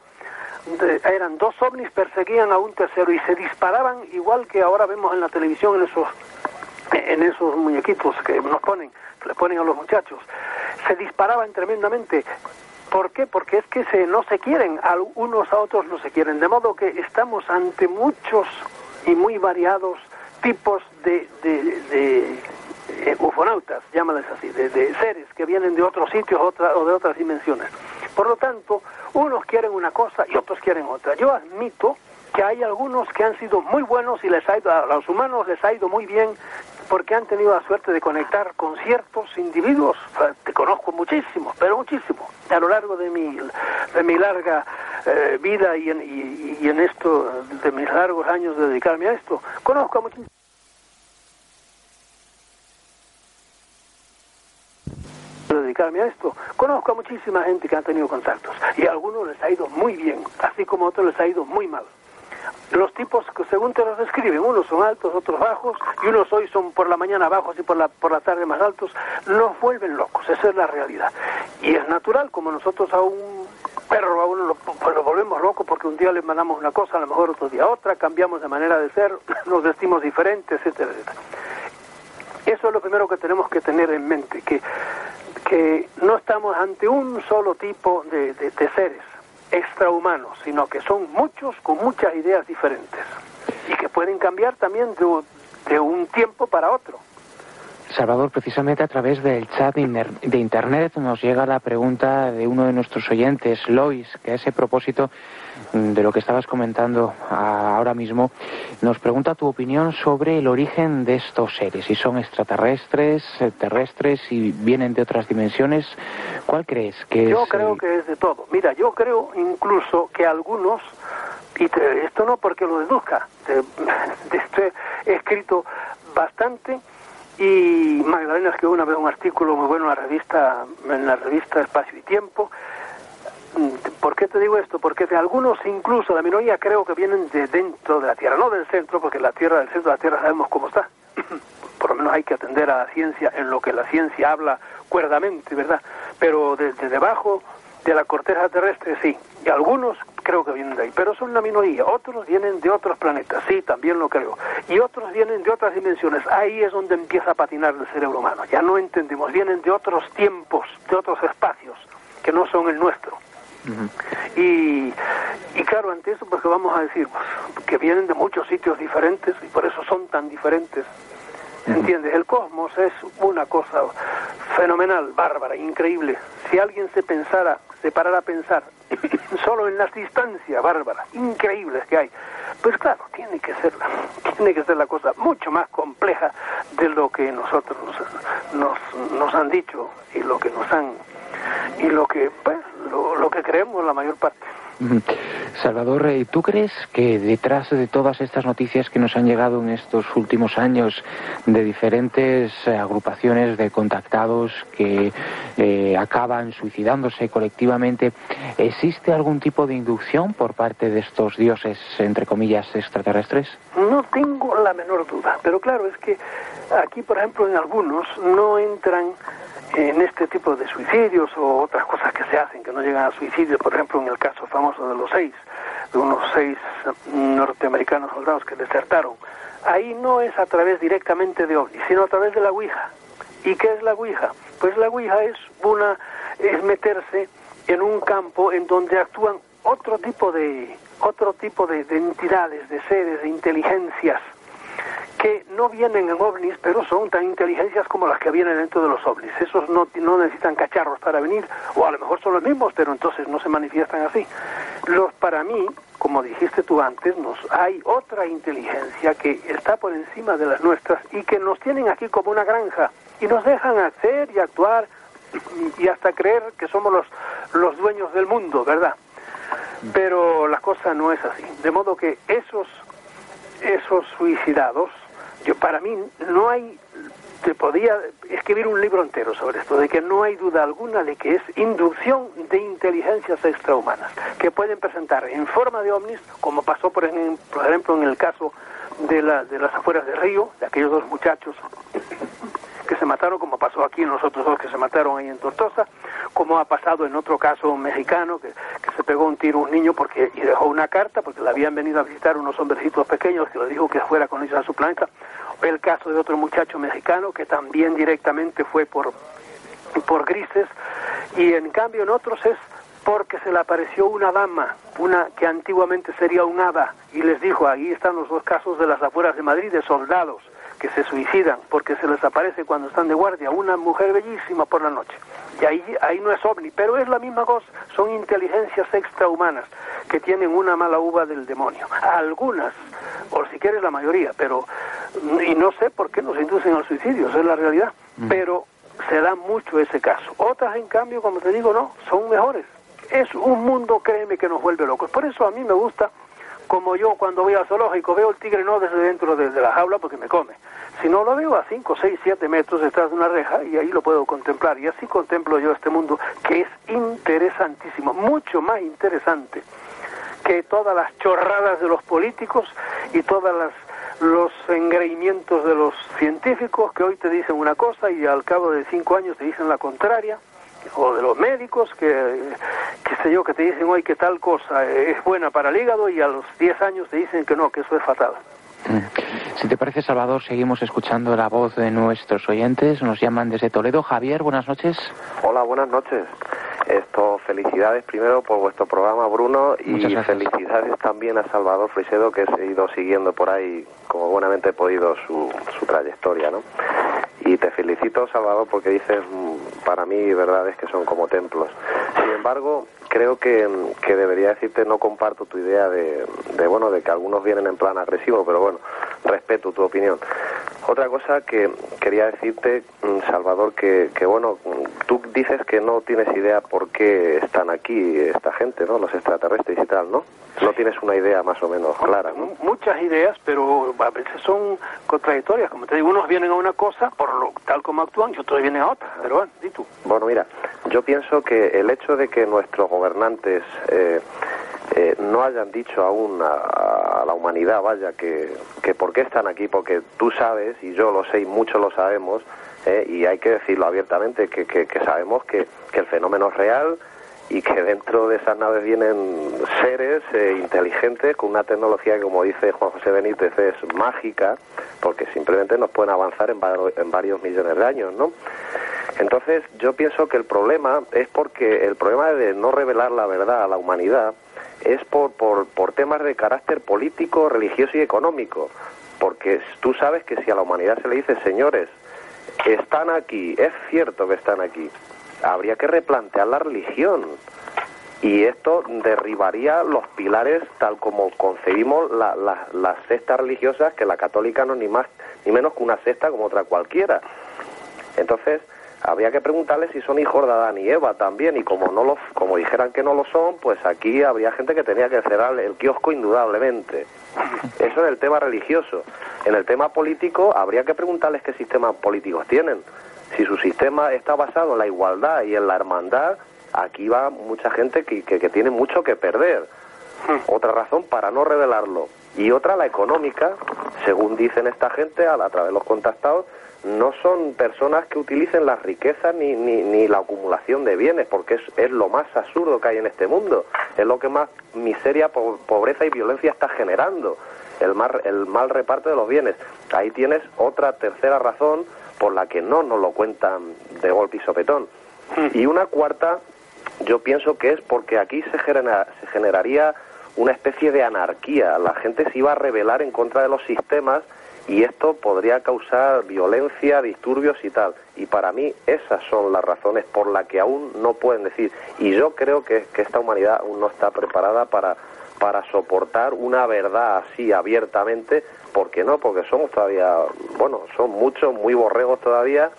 eran 2 ovnis, perseguían a un tercero y se disparaban igual que ahora vemos en la televisión en esos muñequitos que le ponen a los muchachos. Se disparaban tremendamente. ¿Por qué? Porque es que no se quieren, unos a otros no se quieren, de modo que estamos ante muchos y muy variados tipos de ufonautas, llámales así, de seres que vienen de otros sitios o de otras dimensiones. Por lo tanto, unos quieren una cosa y otros quieren otra. Yo admito que hay algunos que han sido muy buenos y a los humanos les ha ido muy bien porque han tenido la suerte de conectar con ciertos individuos. Te conozco muchísimos, pero muchísimo, a lo largo de mi larga vida y en esto, de mis largos años de dedicarme a esto, conozco a muchísimos. Conozco a muchísima gente que han tenido contactos y a algunos les ha ido muy bien, así como a otros les ha ido muy mal. Los tipos, según te los describen, unos son altos, otros bajos, y unos hoy son por la mañana bajos y por la tarde más altos, nos vuelven locos, esa es la realidad. Y es natural, como nosotros a un perro, a uno lo volvemos loco porque un día le mandamos una cosa, a lo mejor otro día otra, cambiamos de manera de ser, nos vestimos diferentes, etcétera, etcétera. Eso es lo primero que tenemos que tener en mente, que no estamos ante un solo tipo de seres extrahumanos, sino que son muchos con muchas ideas diferentes y que pueden cambiar también de un tiempo para otro. Salvador, precisamente a través del chat de internet nos llega la pregunta de uno de nuestros oyentes, Lois, que a ese propósito de lo que estabas comentando ahora mismo, nos pregunta tu opinión sobre el origen de estos seres, si son extraterrestres, terrestres, si vienen de otras dimensiones. ¿Cuál crees que es? Yo creo que es de todo. Mira, yo creo incluso que algunos, esto no porque lo deduzca, de esto he escrito bastante. Y Magdalena escribió una vez un artículo muy bueno en la revista Espacio y Tiempo. ¿Por qué te digo esto? Porque de algunos, incluso la minoría, creo que vienen de dentro de la Tierra, no del centro, porque del centro de la Tierra sabemos cómo está. Por lo menos hay que atender a la ciencia en lo que la ciencia habla cuerdamente, ¿verdad? Pero de debajo de la corteza terrestre, sí. Y algunos creo que vienen de ahí, pero son la minoría. Otros vienen de otros planetas, sí, también lo creo. Y otros vienen de otras dimensiones. Ahí es donde empieza a patinar el cerebro humano. Ya no entendemos, vienen de otros tiempos, de otros espacios, que no son el nuestro. Uh-huh. Y claro, ante eso, pues que vamos a decir, pues, que vienen de muchos sitios diferentes y por eso son tan diferentes. ¿Entiendes? El cosmos es una cosa fenomenal, bárbara, increíble. Si alguien se parara a pensar solo en las distancias bárbaras, increíbles que hay, pues claro, tiene que ser la cosa mucho más compleja de lo que nosotros nos han dicho y lo que lo que creemos la mayor parte. Salvador, ¿tú crees que detrás de todas estas noticias que nos han llegado en estos últimos años de diferentes agrupaciones de contactados que acaban suicidándose colectivamente, existe algún tipo de inducción por parte de estos dioses, entre comillas, extraterrestres? No tengo la menor duda, pero claro, es que aquí, por ejemplo, en algunos no entran en este tipo de suicidios o otras cosas que se hacen que no llegan a suicidio, por ejemplo en el caso famoso de unos seis norteamericanos soldados que desertaron. Ahí no es a través directamente de ovnis, sino a través de la Ouija. ¿Y qué es la Ouija? Pues la Ouija es meterse en un campo en donde actúan otro tipo de entidades, de seres, de inteligencias que no vienen en ovnis, pero son tan inteligencias como las que vienen dentro de los ovnis. Esos no necesitan cacharros para venir, o a lo mejor son los mismos, pero entonces no se manifiestan así. Para mí, como dijiste tú antes, hay otra inteligencia que está por encima de las nuestras y que nos tienen aquí como una granja y nos dejan hacer y actuar y hasta creer que somos los dueños del mundo, ¿verdad? Pero la cosa no es así. De modo que esos suicidados, para mí no hay te podía escribir un libro entero sobre esto, de que no hay duda alguna de que es inducción de inteligencias extrahumanas, que pueden presentar en forma de ovnis, como pasó por ejemplo en el caso de las afueras de Río, de aquellos dos muchachos que se mataron, como pasó aquí en los otros dos que se mataron ahí en Tortosa, como ha pasado en otro caso mexicano, que se pegó un tiro un niño y dejó una carta, porque le habían venido a visitar unos hombrecitos pequeños que le dijo que fuera con ellos a su planeta. El caso de otro muchacho mexicano que también directamente fue por grises, y en cambio en otros es porque se le apareció una dama, una que antiguamente sería un hada, y les dijo, ahí están los dos casos de las afueras de Madrid, de soldados que se suicidan porque se les aparece cuando están de guardia una mujer bellísima por la noche, y ahí no es ovni, pero es la misma cosa, son inteligencias extrahumanas que tienen una mala uva del demonio, algunas, o si quieres la mayoría, pero, y no sé por qué nos inducen al suicidio, esa es la realidad, pero se da mucho ese caso. Otras, en cambio, como te digo, no, son mejores. Es un mundo, créeme, que nos vuelve locos. Por eso a mí me gusta, como yo cuando voy al zoológico, veo el tigre no desde dentro de la jaula porque me come, sino lo veo a 5, 6, 7 metros detrás de una reja, y ahí lo puedo contemplar, y así contemplo yo este mundo, que es interesantísimo, mucho más interesante que todas las chorradas de los políticos y todas los engreimientos de los científicos, que hoy te dicen una cosa y al cabo de 5 años te dicen la contraria, o de los médicos que sé yo, que te dicen hoy que tal cosa es buena para el hígado y a los 10 años te dicen que no, que eso es fatal. Si te parece, Salvador, seguimos escuchando la voz de nuestros oyentes. Nos llaman desde Toledo. Javier, buenas noches. Hola, buenas noches. Felicidades primero por vuestro programa, Bruno, y felicidades también a Salvador Freixedo, que he ido siguiendo por ahí como buenamente he podido su trayectoria, ¿no? Y te felicito, Salvador, porque dices, para mí, verdades que son como templos. Sin embargo, creo que debería decirte, no comparto tu idea de que algunos vienen en plan agresivo, pero bueno, respeto tu opinión. Otra cosa que quería decirte, Salvador, que bueno, tú dices que no tienes idea por qué están aquí esta gente, ¿no? Los extraterrestres y tal, ¿no? No tienes una idea más o menos clara, ¿no? Muchas ideas, pero a veces son contradictorias. Como te digo, unos vienen a una cosa por tal como actúan y otros vienen a otra. Pero bueno, di tú. Bueno, mira, yo pienso que el hecho de que nuestros gobernantes no hayan dicho aún a la humanidad, vaya, que por qué están aquí, porque tú sabes, y yo lo sé y muchos lo sabemos, y hay que decirlo abiertamente, que sabemos que el fenómeno es real y que dentro de esas naves vienen seres inteligentes con una tecnología que, como dice Juan José Benítez, es mágica, porque simplemente nos pueden avanzar en varios millones de años, ¿no? Entonces yo pienso que el problema es porque el problema de no revelar la verdad a la humanidad es por temas de carácter político, religioso y económico, porque tú sabes que si a la humanidad se le dice, señores, están aquí, es cierto que están aquí, habría que replantear la religión, y esto derribaría los pilares tal como concebimos las sectas religiosas, que la católica no es ni más ni menos que una secta como otra cualquiera. Entonces habría que preguntarles si son hijos de Adán y Eva también, y como dijeran que no lo son, pues aquí habría gente que tenía que cerrar el kiosco indudablemente. Eso en el tema religioso. En el tema político habría que preguntarles qué sistemas políticos tienen. Si su sistema está basado en la igualdad y en la hermandad, aquí va mucha gente que tiene mucho que perder. Otra razón para no revelarlo. Y otra, la económica, según dicen esta gente a través de los contactados, no son personas que utilicen las riquezas ni la acumulación de bienes, porque es lo más absurdo que hay en este mundo. Es lo que más miseria, pobreza y violencia está generando, el mal reparto de los bienes. Ahí tienes otra tercera razón por la que no nos lo cuentan de golpe y sopetón. Y una cuarta, yo pienso que es porque aquí se generaría una especie de anarquía. La gente se iba a rebelar en contra de los sistemas y esto podría causar violencia, disturbios y tal. Y para mí esas son las razones por las que aún no pueden decir. Y yo creo que esta humanidad aún no está preparada para soportar una verdad así abiertamente. ¿Por qué no? Porque somos todavía, bueno, son muchos, muy borregos todavía,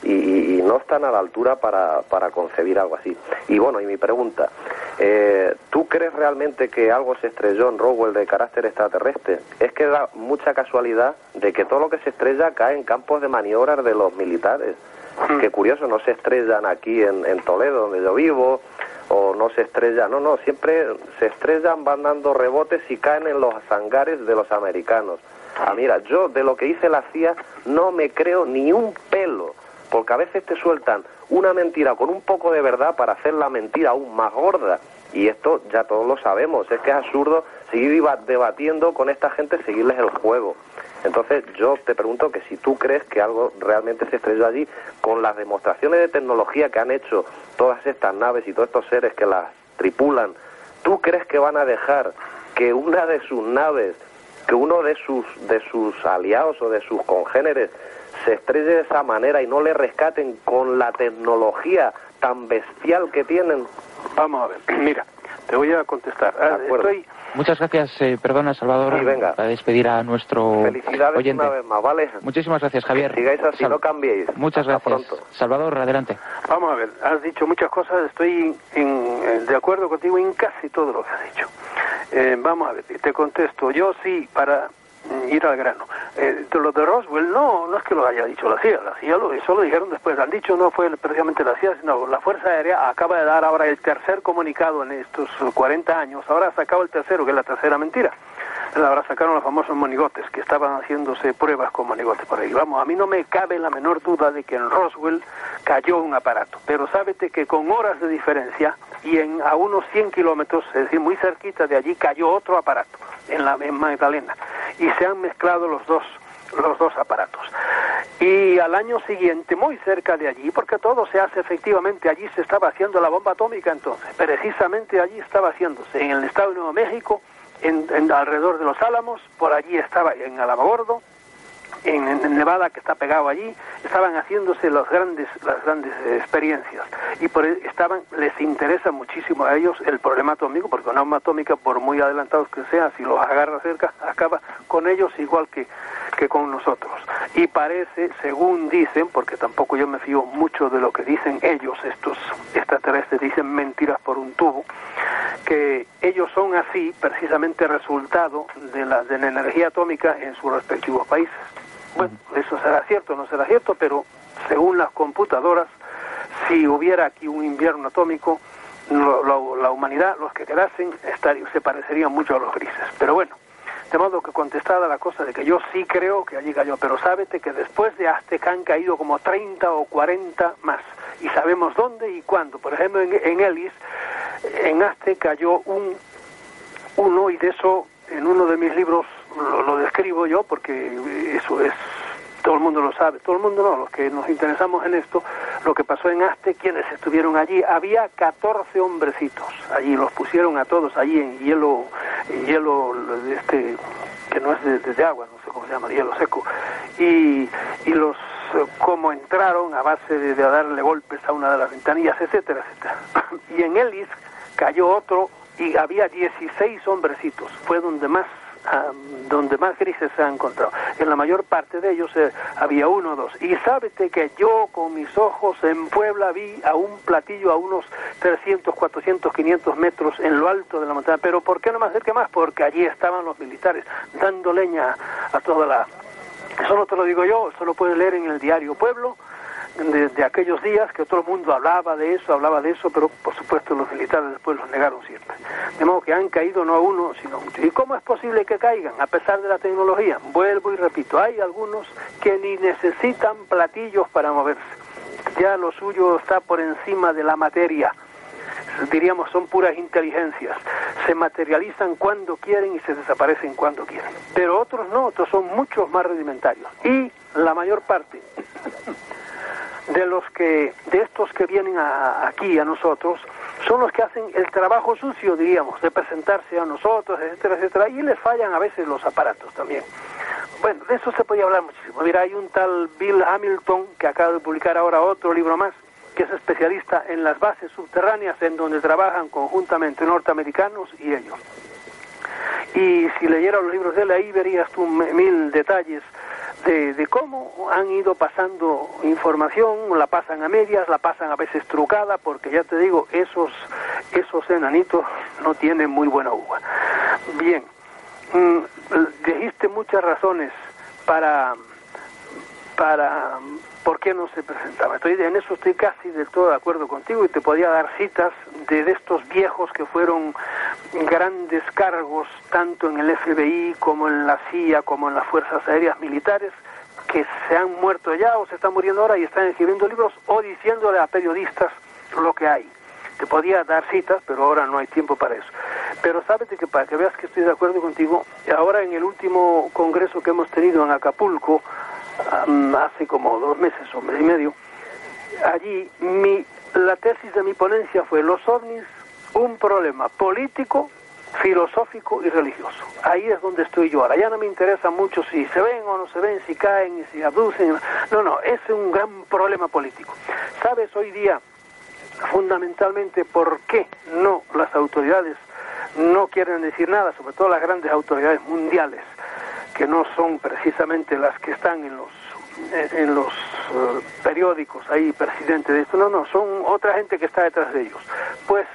y no están a la altura para concebir algo así. Y bueno, y mi pregunta, ¿Tú crees realmente que algo se estrelló en Roswell de carácter extraterrestre? Es que da mucha casualidad de que todo lo que se estrella cae en campos de maniobras de los militares. Qué curioso, no se estrellan aquí en Toledo, donde yo vivo, o no se estrellan, no, siempre se estrellan, van dando rebotes y caen en los hangares de los americanos. Mira, yo de lo que dice la CIA no me creo ni un pelo, porque a veces te sueltan una mentira con un poco de verdad para hacer la mentira aún más gorda. Y esto ya todos lo sabemos, es que es absurdo seguir debatiendo con esta gente, seguirles el juego. Entonces yo te pregunto que si tú crees que algo realmente se estrelló allí, con las demostraciones de tecnología que han hecho todas estas naves y todos estos seres que las tripulan, ¿tú crees que van a dejar que una de sus naves, que uno de sus aliados o de sus congéneres se estrelle de esa manera y no le rescaten con la tecnología tan bestial que tienen? Vamos a ver, mira, te voy a contestar. Muchas gracias, perdona Salvador, sí, venga, para despedir a nuestro felicidades oyente. Una vez más, ¿vale? Muchísimas gracias, Javier. Que sigáis así, no cambiéis. Muchas Hasta gracias. Pronto. Salvador, adelante. Vamos a ver, has dicho muchas cosas, estoy de acuerdo contigo en casi todo lo que has dicho. Vamos a ver, te contesto. Yo sí, para ir al grano. Lo de Roswell no es que lo haya dicho la CIA eso lo dijeron después. Han dicho no fue precisamente la CIA, sino la Fuerza Aérea acaba de dar ahora el tercer comunicado en estos 40 años. Ahora ha sacado el tercero, que es la tercera mentira. Ahora sacaron los famosos monigotes, que estaban haciéndose pruebas con monigotes por ahí. Vamos, a mí no me cabe la menor duda de que en Roswell cayó un aparato, pero sábete que con horas de diferencia y a unos 100 kilómetros, es decir, muy cerquita de allí, cayó otro aparato en Magdalena, y se han mezclado los dos aparatos. Y al año siguiente, muy cerca de allí, porque todo se hace efectivamente, allí se estaba haciendo la bomba atómica entonces, precisamente allí estaba haciéndose, en el estado de Nuevo México, alrededor de Los Álamos, por allí estaba en Alamogordo, en Nevada, que está pegado allí, estaban haciéndose las grandes experiencias, y les interesa muchísimo a ellos el problema atómico, porque una bomba atómica, por muy adelantados que sea, si los agarra cerca, acaba con ellos igual que con nosotros. Y parece, según dicen, porque tampoco yo me fío mucho de lo que dicen ellos, estos extraterrestres, dicen mentiras por un tubo, que ellos son así precisamente resultado de la energía atómica en sus respectivos países. Bueno, eso será cierto o no será cierto, pero según las computadoras, si hubiera aquí un invierno atómico, la humanidad, los que quedasen, se parecerían mucho a los grises. Pero bueno, de modo que contestada la cosa de que yo sí creo que allí cayó, pero sábete que después de Azteca han caído como 30 o 40 más, y sabemos dónde y cuándo. Por ejemplo, en Ellis, en Azteca cayó uno, y de eso en uno de mis libros lo describo yo, porque eso es, todo el mundo lo sabe, todo el mundo no, los que nos interesamos en esto, lo que pasó en Azte, quienes estuvieron allí. Había 14 hombrecitos allí, los pusieron a todos allí en hielo que no es de agua, no sé cómo se llama, hielo seco, y los como entraron a base de darle golpes a una de las ventanillas, etcétera, etcétera. Y en Ellis cayó otro y había 16 hombrecitos, fue donde más grises se han encontrado. En la mayor parte de ellos había uno o dos. Y sábete que yo con mis ojos en Puebla vi a un platillo a unos 300, 400, 500 metros en lo alto de la montaña. ¿Pero por qué no me acerqué más? Porque allí estaban los militares dando leña a toda la... Eso no te lo digo yo, eso lo puedes leer en el diario Pueblo, de aquellos días, que todo el mundo hablaba de eso, pero por supuesto los militares después los negaron siempre. De modo que han caído no uno, sino muchos. ¿Y cómo es posible que caigan a pesar de la tecnología? Vuelvo y repito, hay algunos que ni necesitan platillos para moverse. Ya lo suyo está por encima de la materia. Diríamos, son puras inteligencias. Se materializan cuando quieren y se desaparecen cuando quieren. Pero otros no, otros son muchos más rudimentarios. Y la mayor parte de estos que vienen aquí a nosotros son los que hacen el trabajo sucio, diríamos, de presentarse a nosotros, etcétera, etcétera, y les fallan a veces los aparatos también. Bueno, de eso se podía hablar muchísimo. Mira, hay un tal Bill Hamilton que acaba de publicar ahora otro libro más, que es especialista en las bases subterráneas en donde trabajan conjuntamente norteamericanos y ellos. Y si leyera los libros de él, ahí verías tú 1000 detalles de cómo han ido pasando información, la pasan a medias, la pasan a veces trucada, porque ya te digo, esos enanitos no tienen muy buena uva. Bien, dijiste muchas razones para por qué no se presentaba. En eso estoy casi del todo de acuerdo contigo, y te podía dar citas de estos viejos que fueron grandes cargos tanto en el FBI como en la CIA como en las Fuerzas Aéreas Militares, que se han muerto ya o se están muriendo ahora y están escribiendo libros o diciéndole a periodistas lo que hay. Te podía dar citas, pero ahora no hay tiempo para eso. Pero sabes que para que veas que estoy de acuerdo contigo, ahora en el último congreso que hemos tenido en Acapulco, hace como 2 meses o mes y medio, allí la tesis de mi ponencia fue: los ovnis, un problema político, filosófico y religioso. Ahí es donde estoy yo ahora. Ya no me interesa mucho si se ven o no se ven, si caen y si abducen. No, es un gran problema político. ¿Sabes hoy día fundamentalmente por qué no las autoridades no quieren decir nada, sobre todo las grandes autoridades mundiales, que no son precisamente las que están en los periódicos ahí, presidente de esto? No, son otra gente que está detrás de ellos. Pues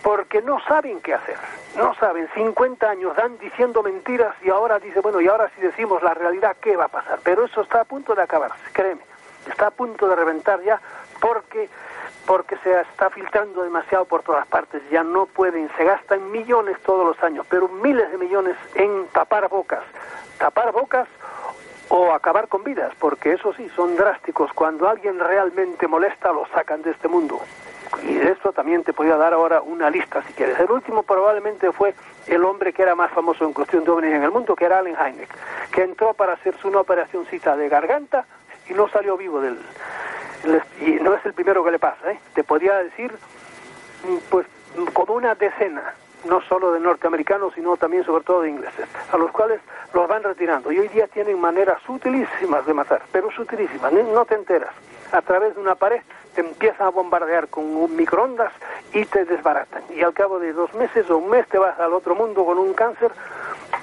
porque no saben qué hacer, no saben. 50 años dan diciendo mentiras y ahora dice, bueno, y ahora si decimos la realidad, ¿qué va a pasar? Pero eso está a punto de acabarse, créeme, está a punto de reventar ya, porque se está filtrando demasiado por todas partes. Ya no pueden, se gastan millones todos los años, pero miles de millones en tapar bocas o acabar con vidas, porque eso sí, son drásticos. Cuando alguien realmente molesta, lo sacan de este mundo. Y de esto también te podía dar ahora una lista si quieres. El último probablemente fue el hombre que era más famoso en cuestión de ovnis en el mundo, que era Allen Hynek, que entró para hacerse una operacióncita de garganta y no salió vivo y no es el primero que le pasa, ¿eh? Te podría decir, pues, como una decena, no solo de norteamericanos, sino también sobre todo de ingleses, a los cuales los van retirando. Y hoy día tienen maneras sutilísimas de matar, pero sutilísimas, no te enteras. A través de una pared te empiezan a bombardear con un microondas y te desbaratan. Y al cabo de 2 meses o un mes te vas al otro mundo con un cáncer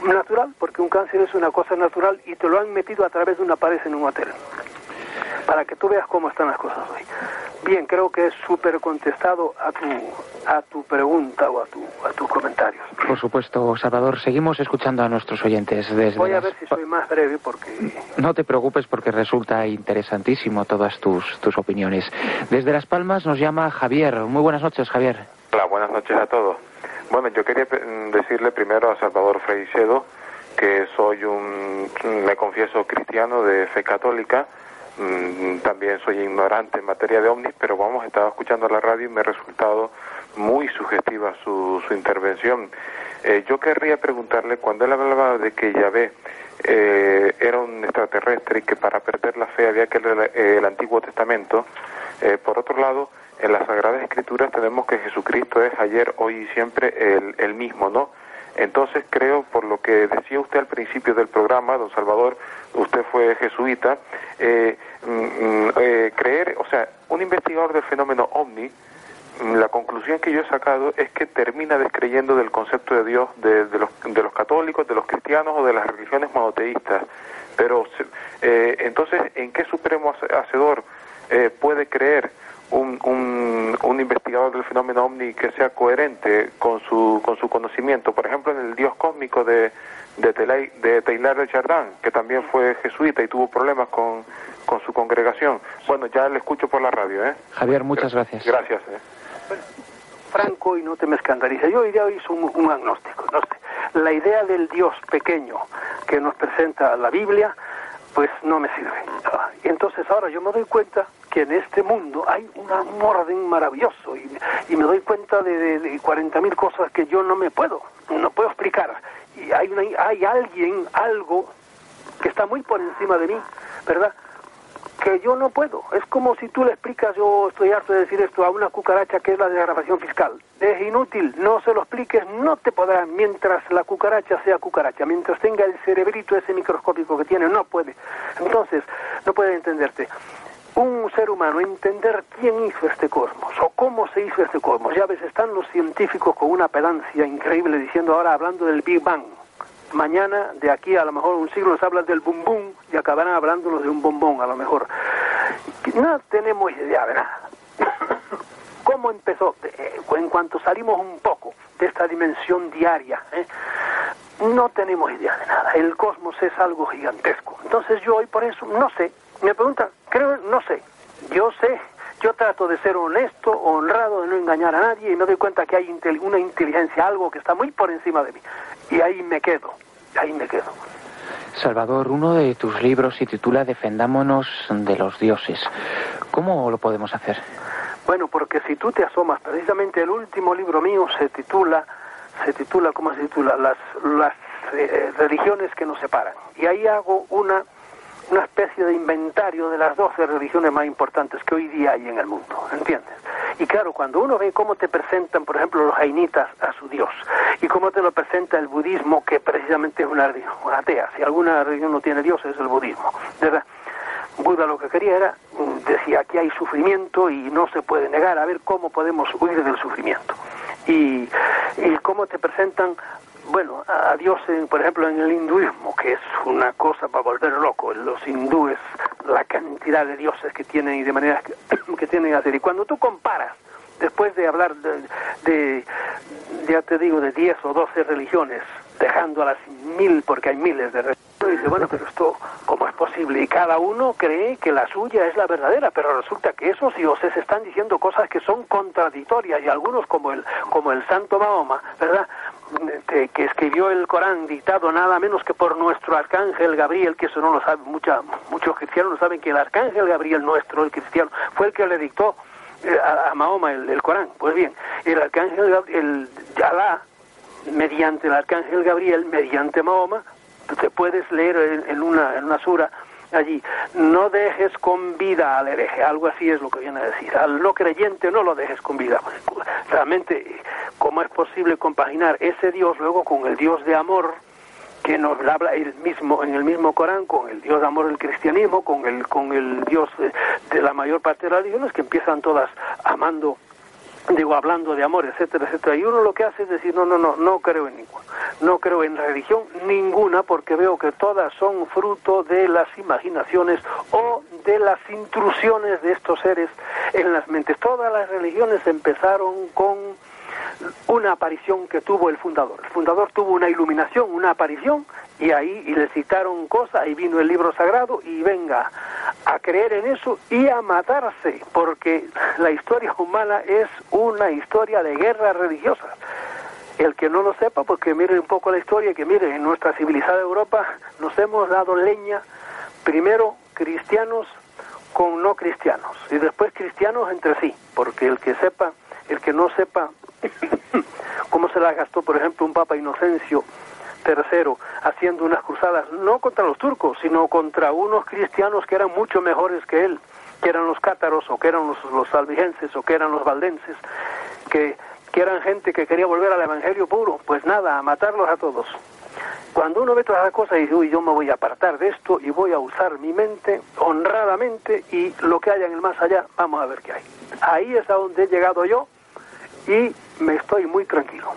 natural, porque un cáncer es una cosa natural y te lo han metido a través de una pared en un hotel. Para que tú veas cómo están las cosas hoy. Bien, creo que es súper contestado a tu pregunta o a tus comentarios. Por supuesto, Salvador. Seguimos escuchando a nuestros oyentes. Voy a ver si soy más breve porque... No te preocupes porque resulta interesantísimo todas tus opiniones. Desde Las Palmas nos llama Javier. Muy buenas noches, Javier. Hola, buenas noches a todos. Bueno, yo quería decirle primero a Salvador Freixedo que me confieso cristiano de fe católica. También soy ignorante en materia de ovnis, pero estaba escuchando la radio y me ha resultado muy sugestiva su intervención. Yo querría preguntarle, cuando él hablaba de que Yahvé era un extraterrestre y que para perder la fe había que leer el Antiguo Testamento, por otro lado, en las Sagradas Escrituras tenemos que Jesucristo es ayer, hoy y siempre el mismo, ¿no? Entonces creo, por lo que decía usted al principio del programa, don Salvador, usted fue jesuita, creer, o sea, un investigador del fenómeno ovni, la conclusión que yo he sacado es que termina descreyendo del concepto de Dios de los católicos, de los cristianos o de las religiones monoteístas. Pero entonces, ¿en qué supremo hacedor puede creer un investigador del fenómeno ovni que sea coherente con su conocimiento? Por ejemplo, en el Dios cósmico de Teilhard de Chardin, que también fue jesuita y tuvo problemas con su congregación. Bueno, ya le escucho por la radio, ¿eh? Javier, muchas gracias. Gracias. Franco, y no te me escandalices. Yo hoy día hice un agnóstico, no sé. La idea del Dios pequeño que nos presenta la Biblia, pues no me sirve. Y entonces ahora yo me doy cuenta que en este mundo hay un orden maravilloso y me doy cuenta de 40.000 cosas que yo no puedo explicar. Y hay alguien, algo que está muy por encima de mí, ¿verdad?, que yo no puedo. Es como si tú le explicas, yo estoy harto de decir esto, a una cucaracha que es la desgrabación fiscal. Es inútil, no se lo expliques, no te podrá, mientras la cucaracha sea cucaracha, mientras tenga el cerebrito ese microscópico que tiene, no puede. Entonces, no puede entenderte. Un ser humano, entender quién hizo este cosmos o cómo se hizo este cosmos. Ya ves, están los científicos con una pedancia increíble diciendo ahora, hablando del Big Bang. mañana, de aquí a lo mejor un siglo, nos hablan del bumbum y acabarán hablándonos de un bombón, a lo mejor. No tenemos idea de nada. ¿Cómo empezó? En cuanto salimos un poco de esta dimensión diaria, no tenemos idea de nada. El cosmos es algo gigantesco. Entonces yo hoy por eso no sé. Me preguntan, creo, no sé. Yo sé. Yo trato de ser honesto, honrado, de no engañar a nadie y me doy cuenta que hay una inteligencia, algo que está muy por encima de mí. Y ahí me quedo. Salvador, uno de tus libros se titula Defendámonos de los dioses. ¿Cómo lo podemos hacer? Bueno, porque si tú te asomas, precisamente el último libro mío se titula, ¿cómo se titula? Las religiones que nos separan. Y ahí hago una especie de inventario de las 12 religiones más importantes que hoy día hay en el mundo, ¿entiendes? Y claro, cuando uno ve cómo te presentan, por ejemplo, los jainitas a su Dios, y cómo te lo presenta el budismo, que precisamente es una religión atea, si alguna religión no tiene Dios es el budismo, ¿verdad? Buda lo que quería era, decía, aquí hay sufrimiento y no se puede negar, a ver cómo podemos huir del sufrimiento. Y cómo te presentan, bueno, a Dios, por ejemplo, en el hinduismo, que es una cosa para volver loco. Los hindúes, la cantidad de dioses que tienen y de maneras que tienen que hacer. Y cuando tú comparas, después de hablar ya te digo, de 10 o 12 religiones, dejando a las 1000, porque hay miles de religiones, y dice, bueno, pero esto, ¿cómo es posible? Y cada uno cree que la suya es la verdadera, pero resulta que esos dioses están diciendo cosas que son contradictorias, y algunos, como el santo Mahoma, ¿verdad?, que escribió el Corán, dictado nada menos que por nuestro arcángel Gabriel, que eso no lo saben, muchos cristianos no saben que el arcángel Gabriel nuestro, el cristiano, fue el que le dictó a Mahoma el Corán. Pues bien, el arcángel Gabriel, Alá, mediante el arcángel Gabriel, mediante Mahoma, te puedes leer en una sura allí, no dejes con vida al hereje, algo así es lo que viene a decir, al no creyente no lo dejes con vida. Realmente, ¿cómo es posible compaginar ese Dios luego con el Dios de amor que nos habla en el mismo Corán, con el Dios de amor del cristianismo, con el Dios de la mayor parte de las religiones, que empiezan todas hablando de amor, etcétera, etcétera, y uno lo que hace es decir, no creo en ninguno, no creo en religión ninguna, porque veo que todas son fruto de las imaginaciones o de las intrusiones de estos seres en las mentes. Todas las religiones empezaron con una aparición que tuvo el fundador. El fundador tuvo una iluminación, una aparición, y le citaron cosas, y vino el libro sagrado, y venga a creer en eso y a matarse, porque la historia humana es una historia de guerras religiosas. El que no lo sepa, pues que mire un poco la historia, que mire, en nuestra civilizada Europa nos hemos dado leña, primero cristianos con no cristianos, y después cristianos entre sí, porque el que no sepa cómo se la gastó, por ejemplo, un Papa Inocencio III haciendo unas cruzadas, no contra los turcos, sino contra unos cristianos que eran mucho mejores que él, que eran los cátaros, o que eran los albigenses, o que eran los valdenses, que eran gente que quería volver al evangelio puro. Pues nada, a matarlos a todos. Cuando uno ve todas las cosas y dice, uy, yo me voy a apartar de esto y voy a usar mi mente honradamente, y lo que haya en el más allá, vamos a ver qué hay. Ahí es a donde he llegado yo, y me estoy muy tranquilo.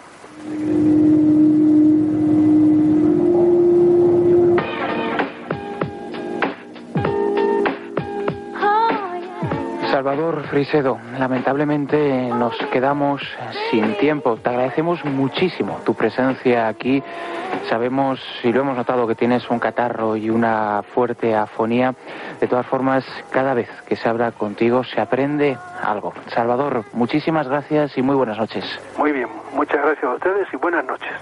Salvador Freixedo, lamentablemente nos quedamos sin tiempo. Te agradecemos muchísimo tu presencia aquí. Sabemos y lo hemos notado que tienes un catarro y una fuerte afonía. De todas formas, cada vez que se habla contigo se aprende algo. Salvador, muchísimas gracias y muy buenas noches. Muy bien, muchas gracias a ustedes y buenas noches.